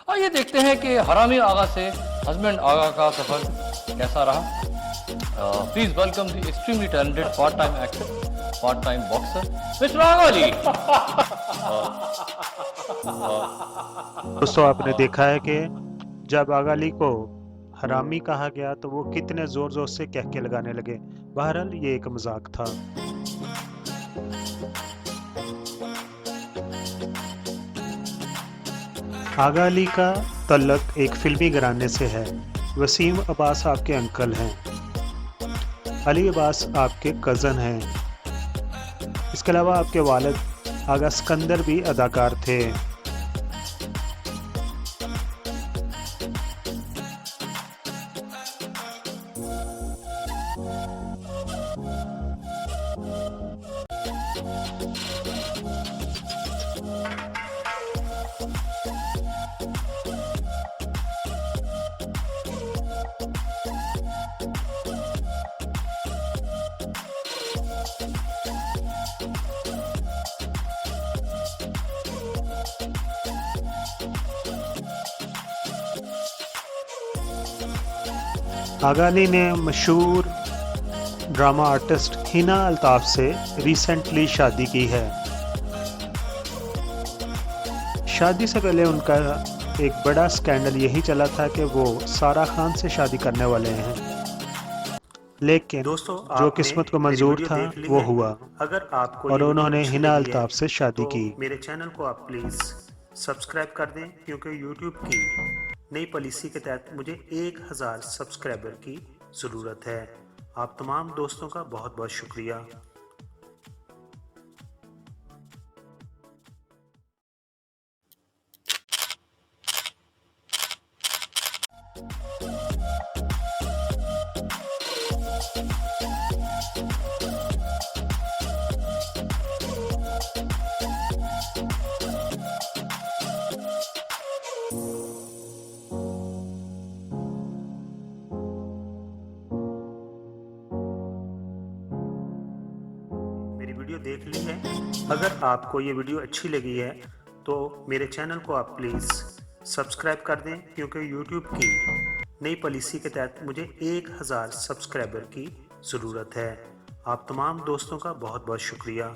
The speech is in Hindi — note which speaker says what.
Speaker 1: आइए देखते हैं कि हरामी आगा से हस्बैंड आगा का सफर कैसा रहा। Please welcome the extremely talented part time actor, part time boxer mister Agha ji.
Speaker 2: दोस्तों, आपने देखा है कि जब आगा अली को हरामी कहा गया तो वो कितने जोर जोर से कह के लगाने लगे। बहरहाल ये एक मजाक था। आगा अली का तल्लक एक फिल्मी घराने से है। वसीम अब्बास आपके अंकल हैं, अली अब्बास आपके कज़न हैं। इसके अलावा आपके वालिद आगा सिकंदर भी अदाकार थे। आगा अली ने मशहूर ड्रामा आर्टिस्ट हिना अल्ताफ से रिसेंटली शादी की है। शादी से पहले उनका एक बड़ा स्कैंडल यही चला था कि वो सारा खान से शादी करने वाले हैं, लेकिन
Speaker 3: दोस्तों,
Speaker 2: जो किस्मत को मंजूर था वो हुआ
Speaker 3: अगर आपको
Speaker 2: और
Speaker 3: ये
Speaker 2: उन्होंने
Speaker 3: वीडियो अच्छी
Speaker 2: हिना
Speaker 3: लगी है,
Speaker 2: अल्ताफ से शादी
Speaker 3: तो
Speaker 2: की।
Speaker 3: मेरे चैनल को आप प्लीज़ सब्सक्राइब कर दें, क्योंकि YouTube की नई पॉलिसी के तहत मुझे 1000 सब्सक्राइबर की ज़रूरत है। आप तमाम दोस्तों का बहुत बहुत शुक्रिया। मेरी वीडियो देख ली है। अगर आपको ये वीडियो अच्छी लगी है तो मेरे चैनल को आप प्लीज़ सब्सक्राइब कर दें, क्योंकि YouTube की नई पॉलिसी के तहत मुझे 1000 सब्सक्राइबर की ज़रूरत है। आप तमाम दोस्तों का बहुत बहुत शुक्रिया।